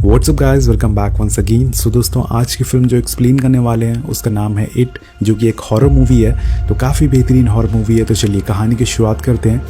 WhatsApp guys, welcome back once again. So दोस्तों, आज की फिल्म जो एक्सप्लेन करने वाले हैं उसका नाम है इट, जो कि एक हॉरर मूवी है। तो काफ़ी बेहतरीन हॉरर मूवी है। तो चलिए कहानी की शुरुआत करते हैं।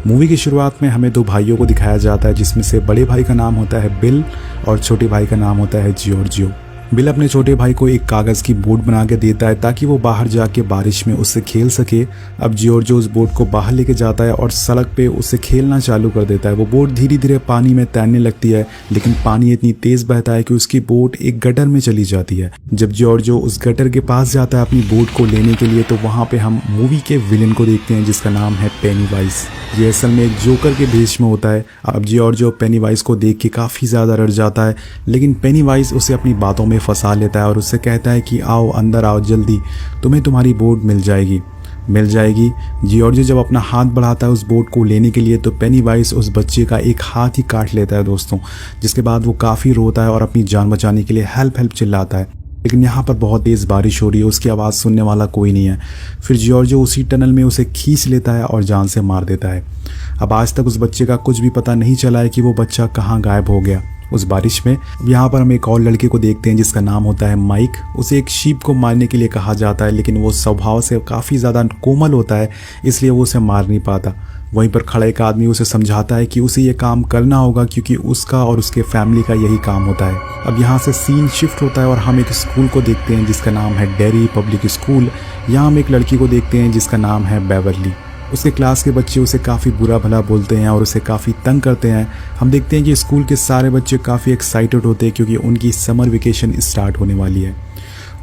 मूवी की शुरुआत में हमें दो भाइयों को दिखाया जाता है, जिसमें से बड़े भाई का नाम होता है बिल और छोटे भाई का नाम होता है जियोर्जियो। बिल अपने छोटे भाई को एक कागज़ की बोट बना के देता है ताकि वो बाहर जाके बारिश में उससे खेल सके। अब जियोर्जियो उस बोट को बाहर लेके जाता है और सड़क पे उससे खेलना चालू कर देता है। वो बोट धीरे धीरे पानी में तैरने लगती है, लेकिन पानी इतनी तेज़ बहता है कि उसकी बोट एक गटर में चली जाती है। जब जियोर्जियो उस गटर के पास जाता है अपनी बोट को लेने के लिए, तो वहाँ पे हम मूवी के विलेन को देखते हैं, जिसका नाम है पेनीवाइज। ये असल में एक जोकर के भेष में होता है। अब जियोर्जियो पेनीवाइज को देख के काफ़ी ज़्यादा डर जाता है, लेकिन पेनीवाइज उसे अपनी बातों में फंसा लेता है और उससे कहता है कि आओ अंदर आओ जल्दी, तुम्हें तुम्हारी बोट मिल जाएगी। जियोर्जियो जब अपना हाथ बढ़ाता है उस बोट को लेने के लिए, तो पेनीवाइज उस बच्चे का एक हाथ ही काट लेता है दोस्तों। जिसके बाद वो काफ़ी रोता है और अपनी जान बचाने के लिए हेल्प हेल्प चिल्लाता है। लेकिन यहाँ पर बहुत तेज़ बारिश हो रही है, उसकी आवाज़ सुनने वाला कोई नहीं है। फिर जियोर्जियो उसी टनल में उसे खींच लेता है और जान से मार देता है। अब आज तक उस बच्चे का कुछ भी पता नहीं चला है कि वो बच्चा कहाँ गायब हो गया उस बारिश में। यहाँ पर हम एक और लड़के को देखते हैं, जिसका नाम होता है माइक। उसे एक शीप को मारने के लिए कहा जाता है, लेकिन वो स्वभाव से काफ़ी ज़्यादा कोमल होता है, इसलिए वो उसे मार नहीं पाता। वहीं पर खड़ा एक आदमी उसे समझाता है कि उसे ये काम करना होगा, क्योंकि उसका और उसके फैमिली का यही काम होता है। अब यहाँ से सीन शिफ्ट होता है और हम एक स्कूल को देखते हैं, जिसका नाम है डेरी पब्लिक स्कूल। यहाँ हम एक लड़की को देखते हैं, जिसका नाम है बेवरली। उसके क्लास के बच्चे उसे काफ़ी बुरा भला बोलते हैं और उसे काफ़ी तंग करते हैं। हम देखते हैं कि स्कूल के सारे बच्चे काफ़ी एक्साइटेड होते हैं, क्योंकि उनकी समर वेकेशन स्टार्ट होने वाली है।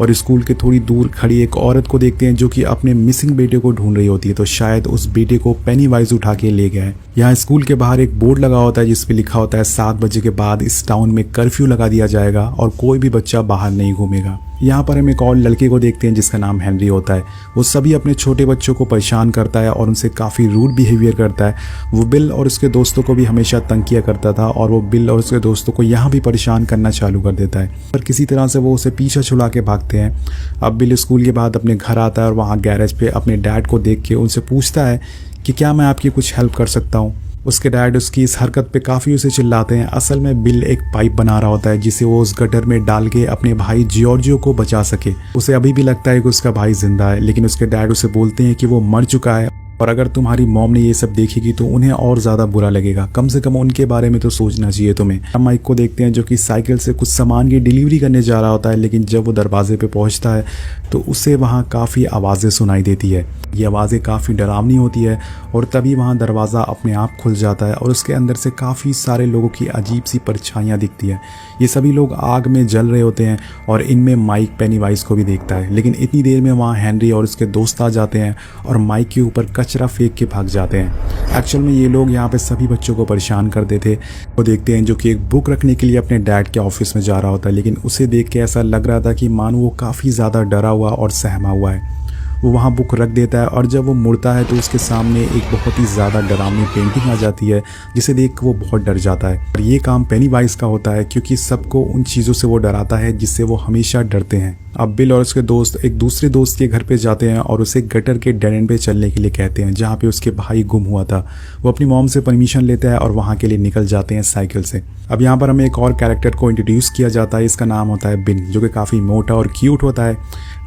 और स्कूल के थोड़ी दूर खड़ी एक औरत को देखते हैं, जो कि अपने मिसिंग बेटे को ढूंढ रही होती है। तो शायद उस बेटे को पेनीवाइज उठा के ले गया है। यहाँ स्कूल के बाहर एक बोर्ड लगा होता है, जिस पे लिखा होता है 7 बजे के बाद इस टाउन में कर्फ्यू लगा दिया जाएगा और कोई भी बच्चा बाहर नहीं घूमेगा। यहाँ पर हम एक और लड़के को देखते हैं, जिसका नाम हेनरी होता है। वो सभी अपने छोटे बच्चों को परेशान करता है और उनसे काफ़ी रूड बिहेवियर करता है। वो बिल और उसके दोस्तों को भी हमेशा तंग किया करता था, और वो बिल और उसके दोस्तों को यहाँ भी परेशान करना चालू कर देता है। पर किसी तरह से वो उसे पीछा छुड़ा के भागते हैं। अब बिल स्कूल के बाद अपने घर आता है और वहाँ गैरेज पे अपने डैड को देख के उनसे पूछता है कि क्या मैं आपकी कुछ हेल्प कर सकता हूँ। उसके डैड उसकी इस हरकत पे काफ़ी उसे चिल्लाते हैं। असल में बिल एक पाइप बना रहा होता है, जिसे वो उस गटर में डाल के अपने भाई जियोर्जियो को बचा सके। उसे अभी भी लगता है कि उसका भाई जिंदा है, लेकिन उसके डैड उसे बोलते हैं कि वो मर चुका है, और अगर तुम्हारी मॉम ने ये सब देखेगी तो उन्हें और ज़्यादा बुरा लगेगा। कम से कम उनके बारे में तो सोचना चाहिए तुम्हें। हम माइक को देखते हैं, जो कि साइकिल से कुछ सामान की डिलीवरी करने जा रहा होता है, लेकिन जब वो दरवाजे पे पहुंचता है तो उसे वहाँ काफ़ी आवाज़ें सुनाई देती है। ये आवाज़ें काफ़ी डरावनी होती है, और तभी वहाँ दरवाज़ा अपने आप खुल जाता है और उसके अंदर से काफ़ी सारे लोगों की अजीब सी परछाइयाँ दिखती है। ये सभी लोग आग में जल रहे होते हैं, और इनमें माइक पेनीवाइज को भी देखता है। लेकिन इतनी देर में वहाँ हेनरी और उसके दोस्त आ जाते हैं और माइक के ऊपर कचरा फेंक के भाग जाते हैं। एक्चुअल में ये लोग यहाँ पे सभी बच्चों को परेशान करते थे। वो देखते हैं जो कि एक बुक रखने के लिए अपने डैड के ऑफिस में जा रहा होता है, लेकिन उसे देख के ऐसा लग रहा था कि मानो वो काफ़ी ज़्यादा डरा हुआ और सहमा हुआ है। वो वहाँ बुक रख देता है, और जब वो मुड़ता है तो उसके सामने एक बहुत ही ज़्यादा डरावनी पेंटिंग आ जाती है, जिसे देख के वो बहुत डर जाता है। और ये काम पेनीवाइज का होता है, क्योंकि सबको उन चीज़ों से वो डराता है जिससे वो हमेशा डरते हैं। अब बिल और उसके दोस्त एक दूसरे दोस्त के घर पे जाते हैं और उसे गटर के डेड एंड पे चलने के लिए कहते हैं, जहाँ पे उसके भाई गुम हुआ था। वो अपनी मॉम से परमिशन लेता है और वहाँ के लिए निकल जाते हैं साइकिल से। अब यहाँ पर हमें एक और कैरेक्टर को इंट्रोड्यूस किया जाता है, इसका नाम होता है बिन, जो कि काफ़ी मोटा और क्यूट होता है।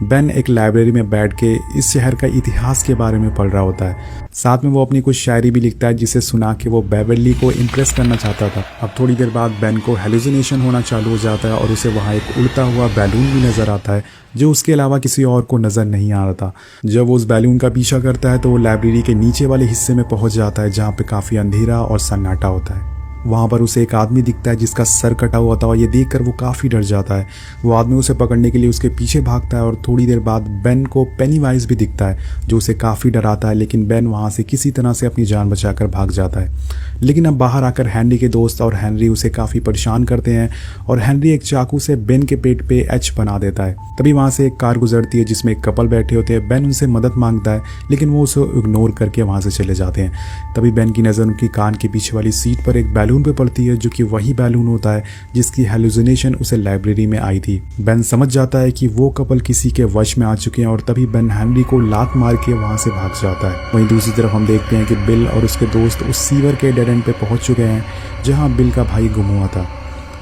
बेन एक लाइब्रेरी में बैठ के इस शहर का इतिहास के बारे में पढ़ रहा होता है। साथ में वो अपनी कुछ शायरी भी लिखता है, जिसे सुना के वो बेवरली को इम्प्रेस करना चाहता था। अब थोड़ी देर बाद बेन को हेलुसिनेशन होना चालू हो जाता है, और उसे वहाँ एक उड़ता हुआ बैलून भी नज़र आता है, जो उसके अलावा किसी और को नज़र नहीं आ रहा था। जब वो उस बैलून का पीछा करता है तो वो लाइब्रेरी के नीचे वाले हिस्से में पहुँच जाता है, जहाँ पे काफ़ी अंधेरा और सन्नाटा होता है। वहाँ पर उसे एक आदमी दिखता है, जिसका सर कटा हुआ था, और ये देखकर वो काफ़ी डर जाता है। वो आदमी उसे पकड़ने के लिए उसके पीछे भागता है, और थोड़ी देर बाद बेन को पेनीवाइज भी दिखता है, जो उसे काफ़ी डराता है। लेकिन बेन वहाँ से किसी तरह से अपनी जान बचाकर भाग जाता है। लेकिन अब बाहर आकर हेनरी के दोस्त और हेनरी उसे काफ़ी परेशान करते हैं, और हेनरी एक चाकू से बेन के पेट पे एच बना देता है। तभी वहाँ से एक कार गुजरती है, जिसमें एक कपल बैठे होते हैं। बेन उनसे मदद मांगता है, लेकिन वो उसे इग्नोर करके वहाँ से चले जाते हैं। तभी बेन की नज़र उनकी कान के पीछे वाली सीट पर एक बैलून पे पड़ती है, जो कि वही बैलून होता है जिसकी हेलुसिनेशन उसे लाइब्रेरी में आई थी। बेन समझ जाता है कि वो कपल किसी के वश में आ चुके हैं, और तभी बेन हेनरी को लात मार के वहाँ से भाग जाता है। वहीं दूसरी तरफ हम देखते हैं कि बिल और उसके दोस्त उस सीवर के डेड एंड पे पहुँच चुके हैं, जहाँ बिल का भाई गुम हुआ था।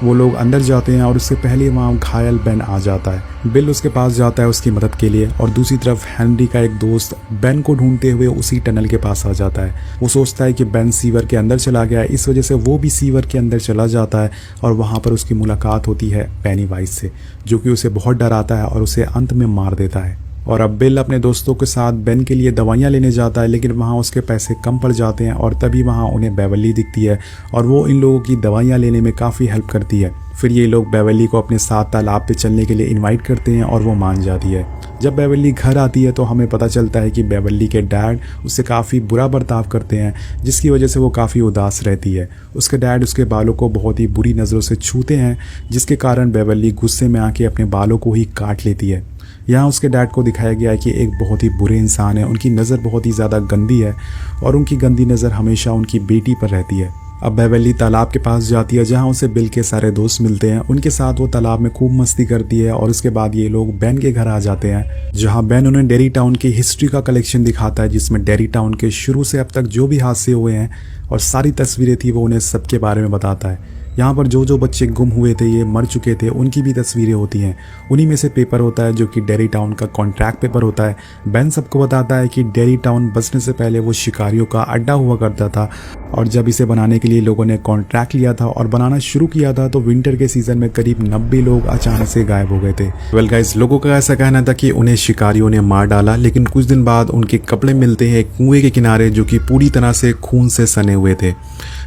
वो लोग अंदर जाते हैं और उससे पहले वहाँ घायल बेन आ जाता है। बिल उसके पास जाता है उसकी मदद के लिए और दूसरी तरफ हेनरी का एक दोस्त बेन को ढूंढते हुए उसी टनल के पास आ जाता है। वो सोचता है कि बेन सीवर के अंदर चला गया है, इस वजह से वो भी सीवर के अंदर चला जाता है और वहाँ पर उसकी मुलाकात होती है पेनीवाइज से, जो कि उसे बहुत डराता है और उसे अंत में मार देता है। और अब बिल अपने दोस्तों के साथ बेन के लिए दवाइयाँ लेने जाता है, लेकिन वहाँ उसके पैसे कम पड़ जाते हैं और तभी वहाँ उन्हें बेवर्ली दिखती है और वो इन लोगों की दवाइयाँ लेने में काफ़ी हेल्प करती है। फिर ये लोग बेवर्ली को अपने साथ तालाब पे चलने के लिए इनवाइट करते हैं और वो मान जाती है। जब बेवर्ली घर आती है तो हमें पता चलता है कि बेवर्ली के डैड उससे काफ़ी बुरा बर्ताव करते हैं, जिसकी वजह से वो काफ़ी उदास रहती है। उसके डैड उसके बालों को बहुत ही बुरी नज़रों से छूते हैं, जिसके कारण बेवर्ली गुस्से में आके अपने बालों को ही काट लेती है। यहाँ उसके डैड को दिखाया गया है कि एक बहुत ही बुरे इंसान है, उनकी नज़र बहुत ही ज़्यादा गंदी है और उनकी गंदी नज़र हमेशा उनकी बेटी पर रहती है। अब बेवर्ली तालाब के पास जाती है जहाँ उसे बिल के सारे दोस्त मिलते हैं। उनके साथ वो तालाब में खूब मस्ती करती है और उसके बाद ये लोग बेन के घर आ जाते हैं, जहाँ बेन उन्हें डेरी टाउन की हिस्ट्री का कलेक्शन दिखाता है, जिसमें डेरी टाउन के शुरू से अब तक जो भी हादसे हुए हैं और सारी तस्वीरें थी वो उन्हें सबके बारे में बताता है। यहाँ पर जो जो बच्चे गुम हुए थे, ये मर चुके थे, उनकी भी तस्वीरें होती हैं। उन्हीं में से पेपर होता है जो कि डेरी टाउन का कॉन्ट्रैक्ट पेपर होता है। बेन सबको बताता है कि डेरी टाउन बसने से पहले वो शिकारियों का अड्डा हुआ करता था और जब इसे बनाने के लिए लोगों ने कॉन्ट्रैक्ट लिया था और बनाना शुरू किया था तो विंटर के सीजन में करीब 90 लोग अचानक से गायब हो गए थे। वेल गाइस, लोगों का ऐसा कहना था कि उन्हें शिकारियों ने मार डाला, लेकिन कुछ दिन बाद उनके कपड़े मिलते हैं एक कुएं के किनारे जो कि पूरी तरह से खून से सने हुए थे।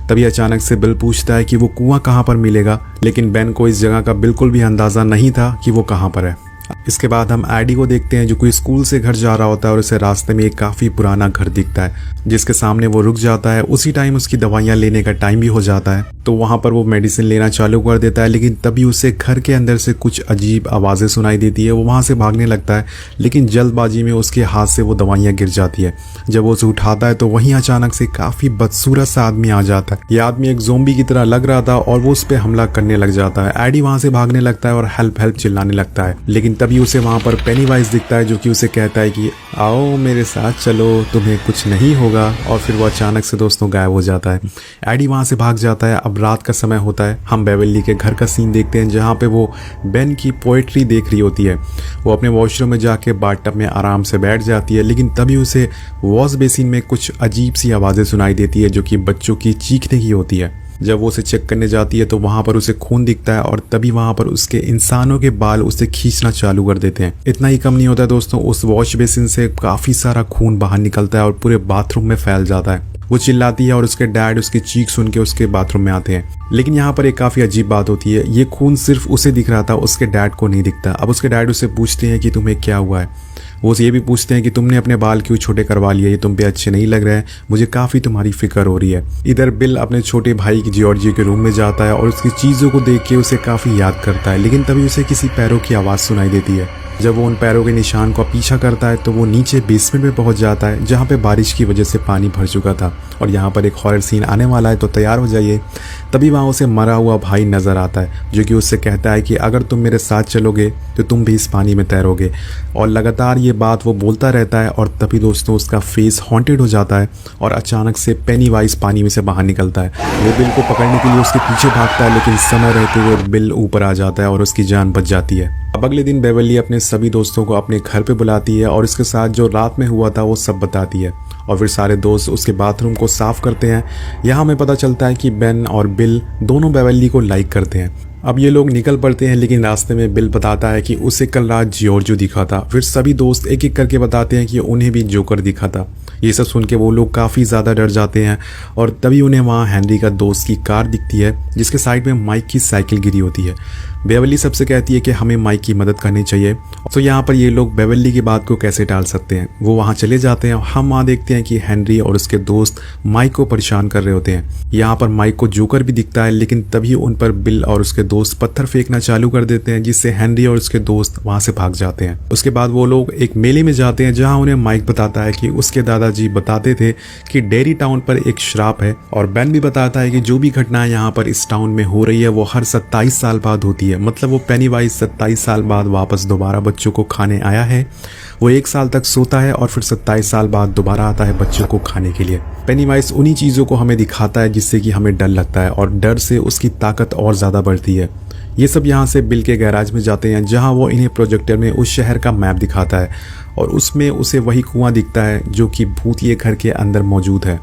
तभी अचानक से बिल पूछता है कि वो कुआं कहाँ पर मिलेगा, लेकिन बेन को इस जगह का बिल्कुल भी अंदाज़ा नहीं था कि वो कहाँ पर है। इसके बाद हम एडी को देखते हैं जो कोई स्कूल से घर जा रहा होता है और उसे रास्ते में एक काफ़ी पुराना घर दिखता है, जिसके सामने वो रुक जाता है। उसी टाइम उसकी दवाइयाँ लेने का टाइम भी हो जाता है, तो वहाँ पर वो मेडिसिन लेना चालू कर देता है। लेकिन तभी उसे घर के अंदर से कुछ अजीब आवाज़ें सुनाई देती है। वो वहाँ से भागने लगता है, लेकिन जल्दबाजी में उसके हाथ से वो दवाइयाँ गिर जाती है। जब वो उसे उठाता है तो वहीं अचानक से काफ़ी बदसूरत सा आदमी आ जाता है। ये आदमी एक ज़ोंबी की तरह लग रहा था और वो उस पर हमला करने लग जाता है। एडी वहाँ से भागने लगता है और हेल्प हेल्प चिल्लाने लगता है, लेकिन तभी उसे वहाँ पर पेनीवाइज दिखता है जो कि उसे कहता है कि आओ मेरे साथ चलो, तुम्हें कुछ नहीं होगा। और फिर वो अचानक से दोस्तों गायब हो जाता है। एडी वहाँ से भाग जाता है। अब रात का समय होता है। हम बेवर्ली के घर का सीन देखते हैं जहाँ पे वो बेन की पोएट्री देख रही होती है। वो अपने वॉशरूम में जाके बाथटब में आराम से बैठ जाती है, लेकिन तभी उसे वॉश बेसिन में कुछ अजीब सी आवाज़ें सुनाई देती है जो कि बच्चों की चीखने की होती है। जब वो उसे चेक करने जाती है तो वहाँ पर उसे खून दिखता है और तभी वहाँ पर उसके इंसानों के बाल उसे खींचना चालू कर देते हैं। इतना ही कम नहीं होता दोस्तों, उस वॉश बेसिन से काफ़ी सारा खून बाहर निकलता है और पूरे बाथरूम में फैल जाता है। वो चिल्लाती है और उसके डैड उसकी चीख सुन के उसके बाथरूम में आते हैं। लेकिन यहाँ पर एक काफ़ी अजीब बात होती है, ये खून सिर्फ उसे दिख रहा था, उसके डैड को नहीं दिखता। अब उसके डैड उससे पूछते हैं कि तुम्हें क्या हुआ है। वो ये भी पूछते हैं कि तुमने अपने बाल क्यों छोटे करवा लिए, ये तुम पे अच्छे नहीं लग रहे हैं, मुझे काफ़ी तुम्हारी फिक्र हो रही है। इधर बिल अपने छोटे भाई की जॉर्जी के रूम में जाता है और उसकी चीज़ों को देख के उसे काफ़ी याद करता है, लेकिन तभी उसे किसी पैरों की आवाज़ सुनाई देती है। जब वो उन पैरों के निशान का पीछा करता है तो वो नीचे बेसमेंट में पहुंच जाता है जहाँ पे बारिश की वजह से पानी भर चुका था। और यहाँ पर एक हॉरर सीन आने वाला है, तो तैयार हो जाइए। तभी वहाँ उसे मरा हुआ भाई नज़र आता है जो कि उससे कहता है कि अगर तुम मेरे साथ चलोगे तो तुम भी इस पानी में तैरोगे। और लगातार ये बात वो बोलता रहता है और तभी दोस्तों उसका फेस हॉन्टेड हो जाता है और अचानक से पेनीवाइज पानी में से बाहर निकलता है। वो बिल को पकड़ने के लिए उसके पीछे भागता है, लेकिन समय रहते हुए बिल ऊपर आ जाता है और उसकी जान बच जाती है। अब अगले दिन बेवर्ली अपने सभी दोस्तों को अपने घर पे बुलाती है और इसके साथ जो रात में हुआ था वो सब बताती है। और फिर सारे दोस्त उसके बाथरूम को साफ करते हैं। यहाँ हमें पता चलता है कि बेन और बिल दोनों बेवर्ली को लाइक करते हैं। अब ये लोग निकल पड़ते हैं, लेकिन रास्ते में बिल बताता है कि उसे कल रात जियोर्जो दिखा था। फिर सभी दोस्त एक एक करके बताते हैं कि उन्हें भी जोकर दिखा था। ये सब सुन के वो लोग काफ़ी ज़्यादा डर जाते हैं और तभी उन्हें वहाँ हेनरी का दोस्त की कार दिखती है जिसके साइड में माइक की साइकिल गिरी होती है। बेवर्ली सबसे कहती है कि हमें माइक की मदद करनी चाहिए। तो यहाँ पर ये लोग बेवर्ली की बात को कैसे टाल सकते हैं। वो वहाँ चले जाते हैं। हम वहाँ देखते हैं कि हेनरी और उसके दोस्त माइक को परेशान कर रहे होते हैं। यहाँ पर माइक को जोकर भी दिखता है, लेकिन तभी उन पर बिल और उसके दोस्त पत्थर फेंकना चालू कर देते हैं, जिससे हेनरी और उसके दोस्त वहाँ से भाग जाते हैं। उसके बाद वो लोग एक मेले में जाते हैं जहाँ उन्हें माइक बताता है कि उसके दादाजी बताते थे कि डेरी टाउन पर एक श्राप है। और बेन भी बताता है कि जो भी घटनाएं यहाँ पर इस टाउन में हो रही है वो हर 27 साल बाद होती है। मतलब वो पेनीवाइज 27 साल बाद वापस दोबारा बच्चों को खाने आया है। वो 1 साल तक सोता है और फिर 27 साल बाद दोबारा आता है बच्चों को खाने के लिए। पेनीवाइज उन्हीं चीज़ों को हमें दिखाता है जिससे कि हमें डर लगता है और डर से उसकी ताकत और ज़्यादा बढ़ती है। ये सब यहाँ से बिल के गैराज में जाते हैं जहाँ वो इन्हें प्रोजेक्टर में उस शहर का मैप दिखाता है और उसमें उसे वही कुआं दिखता है जो कि भूतिए घर के अंदर मौजूद है।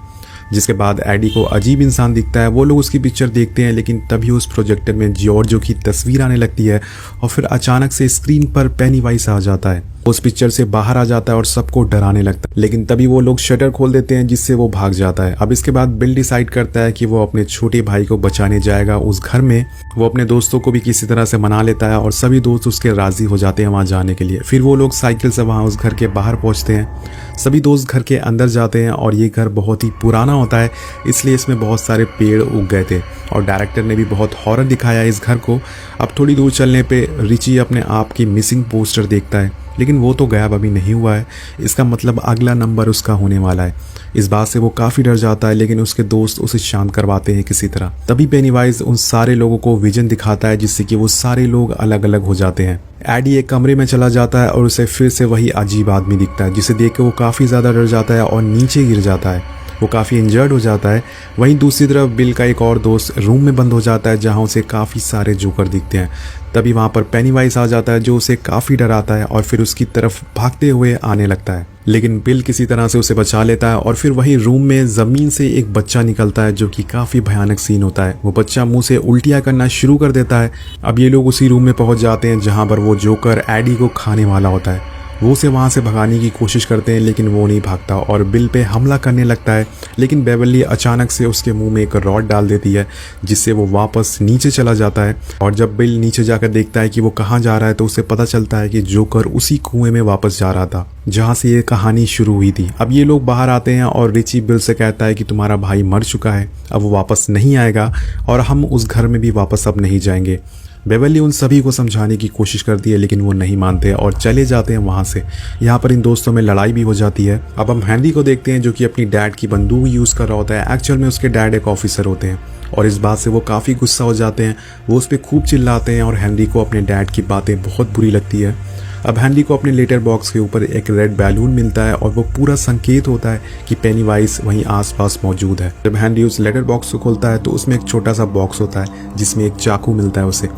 जिसके बाद एडी को अजीब इंसान दिखता है। वो लोग उसकी पिक्चर देखते हैं लेकिन तभी उस प्रोजेक्टर में जॉर्जो की तस्वीर आने लगती है और फिर अचानक से स्क्रीन पर पेनीवाइज आ जाता है। उस पिक्चर से बाहर आ जाता है और सबको डराने लगता है, लेकिन तभी वो लोग शटर खोल देते हैं जिससे वो भाग जाता है। अब इसके बाद बिल डिसाइड करता है कि वो अपने छोटे भाई को बचाने जाएगा उस घर में। वो अपने दोस्तों को भी किसी तरह से मना लेता है और सभी दोस्त उसके राजी हो जाते हैं वहां जाने के लिए। फिर वो लोग साइकिल से वहां उस घर के बाहर पहुंचते हैं। सभी दोस्त घर के अंदर जाते हैं और ये घर बहुत ही पुराना होता है, इसलिए इसमें बहुत सारे पेड़ उग गए थे और डायरेक्टर ने भी बहुत हॉरर दिखाया है इस घर को। अब थोड़ी दूर चलने पे रिची अपने आप की मिसिंग पोस्टर देखता है, लेकिन वो तो गायब अभी नहीं हुआ है। इसका मतलब अगला नंबर उसका होने वाला है। इस बात से वो काफ़ी डर जाता है, लेकिन उसके दोस्त उसे शांत करवाते हैं किसी तरह। तभी पेनीवाइज उन सारे लोगों को विजन दिखाता है जिससे कि वो सारे लोग अलग अलग हो जाते हैं। एडी एक कमरे में चला जाता है और उसे फिर से वही अजीब आदमी दिखता है जिसे देख के वो काफ़ी ज़्यादा डर जाता है और नीचे गिर जाता है। वो काफ़ी इंजर्ड हो जाता है। वहीं दूसरी तरफ बिल का एक और दोस्त रूम में बंद हो जाता है जहां उसे काफ़ी सारे जोकर दिखते हैं। तभी वहां पर पेनीवाइज आ जाता है जो उसे काफ़ी डराता है और फिर उसकी तरफ भागते हुए आने लगता है, लेकिन बिल किसी तरह से उसे बचा लेता है। और फिर वही रूम में ज़मीन से एक बच्चा निकलता है जो कि काफ़ी भयानक सीन होता है। वो बच्चा मुंह से उल्टियाँ करना शुरू कर देता है। अब ये लोग उसी रूम में पहुंच जाते हैं जहाँ पर वो जोकर एडी को खाने वाला होता है। वो उसे वहाँ से भगाने की कोशिश करते हैं लेकिन वो नहीं भागता और बिल पे हमला करने लगता है, लेकिन बेवर्ली अचानक से उसके मुंह में एक रॉड डाल देती है जिससे वो वापस नीचे चला जाता है। और जब बिल नीचे जाकर देखता है कि वो कहाँ जा रहा है तो उसे पता चलता है कि जोकर उसी कुएं में वापस जा रहा था जहाँ से ये कहानी शुरू हुई थी। अब ये लोग बाहर आते हैं और रिची बिल से कहता है कि तुम्हारा भाई मर चुका है, अब वो वापस नहीं आएगा और हम उस घर में भी वापस अब नहीं जाएंगे। बेवर्ली उन सभी को समझाने की कोशिश करती है लेकिन वो नहीं मानते और चले जाते हैं वहाँ से। यहाँ पर इन दोस्तों में लड़ाई भी हो जाती है। अब हम हैंडी को देखते हैं जो कि अपनी डैड की बंदूक यूज़ कर रहा होता है। एक्चुअल में उसके डैड एक ऑफिसर होते हैं और इस बात से वो काफ़ी गुस्सा हो जाते हैं। वो उस पर खूब चिल्लाते हैं और हैंडी को अपने डैड की बातें बहुत बुरी लगती है। अब हैंडी को अपने लेटर बॉक्स के ऊपर एक रेड बैलून मिलता है और वो पूरा संकेत होता है कि पेनीवाइज वहीं आसपास मौजूद है। जब हैंडी उस लेटर बॉक्स को खोलता है तो उसमें एक छोटा सा बॉक्स होता है जिसमें एक चाकू मिलता है उसे।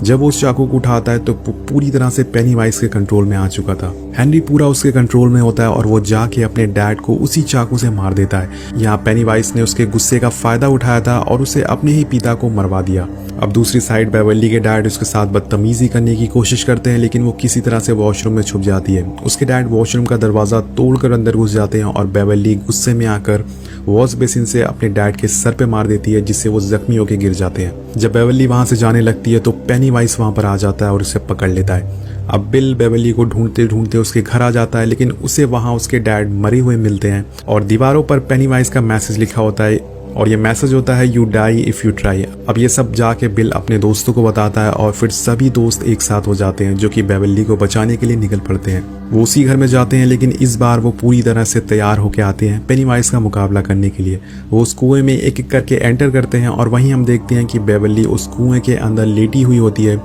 जब वो उस चाकू को उठाता है तो पूरी तरह से पेनीवाइज के कंट्रोल में आ चुका था। हैंडी पूरा उसके कंट्रोल में होता है और वो जाके अपने डैड को उसी चाकू से मार देता है। यहाँ पेनीवाइज ने उसके गुस्से का फायदा उठाया था और उसे अपने ही पिता को मरवा दिया। अब दूसरी साइड बेवर्ली के डैड उसके साथ बदतमीजी करने की कोशिश करते हैं लेकिन वो किसी तरह से वॉशरूम में छुप जाती है। उसके डैड वॉशरूम का दरवाजा तोड़कर अंदर घुस जाते हैं और बेवर्ली गुस्से में आकर वॉश बेसिन से अपने डैड के सर पे मार देती है जिससे वो जख्मी होकर गिर जाते हैं। जब बेवर्ली वहां से जाने लगती है तो पेनीवाइज वहां पर आ जाता है और उसे पकड़ लेता है। अब बिल बेवर्ली को ढूंढते ढूंढते उसके घर आ जाता है लेकिन उसे वहां उसके डैड मरे हुए मिलते हैं और दीवारों पर पेनीवाइज का मैसेज लिखा होता है और ये मैसेज होता है you die if you try. अब ये सब जाके बिल अपने दोस्तों को बताता है और फिर सभी दोस्त एक साथ हो जाते हैं जो कि बेवर्ली को बचाने के लिए निकल पड़ते हैं। वो उसी घर में जाते हैं लेकिन इस बार वो पूरी तरह से तैयार होकर आते हैं पेनीवाइज का मुकाबला करने के लिए। वो उस कुएं में एक एक करके एंटर करते हैं और वहीं हम देखते हैं कि बेवर्ली उस कुएं के अंदर लेटी हुई होती है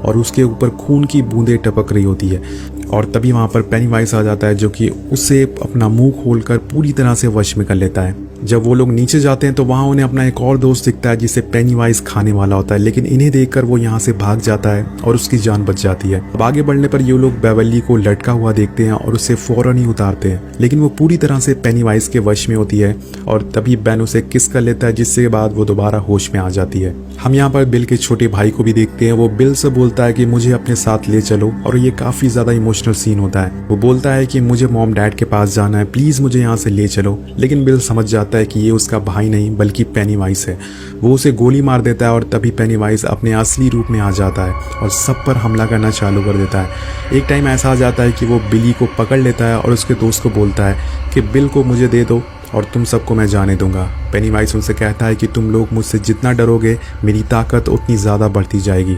और उसके ऊपर खून की बूंदें टपक रही होती है। और तभी वहाँ पर पेनीवाइज आ जाता है जो कि उसे अपना मुंह खोलकर पूरी तरह से वश में कर लेता है। जब वो लोग नीचे जाते हैं तो वहाँ उन्हें अपना एक और दोस्त दिखता है जिसे पेनीवाइज खाने वाला होता है, लेकिन इन्हें देखकर वो यहाँ से भाग जाता है और उसकी जान बच जाती है। अब आगे बढ़ने पर ये लोग बेवर्ली को लटका हुआ देखते हैं और उसे फौरन ही उतारते हैं, लेकिन वो पूरी तरह से पेनीवाइज के वश में होती है और तभी बेन उसे किस कर लेता है जिसके बाद वो दोबारा होश में आ जाती है। हम यहाँ पर बिल के छोटे भाई को भी देखते हैं। वो बिल से बोलता है कि मुझे अपने साथ ले चलो और ये काफी ज्यादा इमोशनल सीन होता है। वो बोलता है कि मुझे मॉम डैड के पास जाना है, प्लीज मुझे यहाँ से ले चलो, लेकिन बिल समझ जाता है कि ये उसका भाई नहीं बल्कि पेनीवाइज है। वो उसे गोली मार देता है और तभी पेनीवाइज अपने असली रूप में आ जाता है और सब पर हमला करना चालू कर देता है। एक टाइम ऐसा आ जाता है कि वो बिली को पकड़ लेता है और उसके दोस्त को बोलता है कि बिल को मुझे दे दो और तुम सबको मैं जाने दूंगा। पेनीवाइज उनसे कहता है कि तुम लोग मुझसे जितना डरोगे मेरी ताकत उतनी ज़्यादा बढ़ती जाएगी।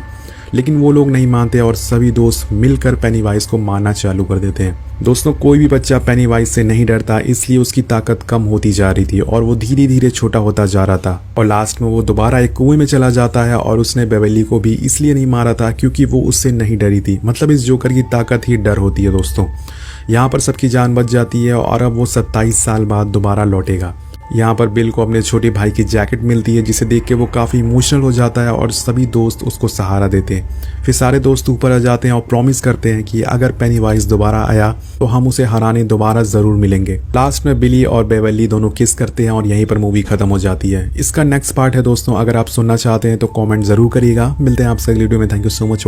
लेकिन वो लोग नहीं मानते और सभी दोस्त मिलकर पेनीवाइज को मारना चालू कर देते हैं। दोस्तों कोई भी बच्चा पेनीवाइज से नहीं डरता, इसलिए उसकी ताकत कम होती जा रही थी और वो धीरे धीरे छोटा होता जा रहा था और लास्ट में वो दोबारा एक कुएं में चला जाता है और उसने बेवरली को भी इसलिए नहीं मारा था क्योंकि वो उससे नहीं डरी थी। मतलब इस जोकर की ताकत ही डर होती है दोस्तों। यहाँ पर सबकी जान बच जाती है और अब वो 27 साल बाद दोबारा लौटेगा। यहाँ पर बिल को अपने छोटे भाई की जैकेट मिलती है जिसे देख के वो काफ़ी इमोशनल हो जाता है और सभी दोस्त उसको सहारा देते हैं। फिर सारे दोस्त ऊपर आ जाते हैं और प्रॉमिस करते हैं कि अगर पेनीवाइज दोबारा आया तो हम उसे हराने दोबारा ज़रूर मिलेंगे। लास्ट में बिली और बेवरली दोनों किस करते हैं और यहीं पर मूवी खत्म हो जाती है। इसका नेक्स्ट पार्ट है दोस्तों, अगर आप सुनना चाहते हैं तो कॉमेंट ज़रूर करिएगा। मिलते हैं आपसे अगली वीडियो में। Thank you so much.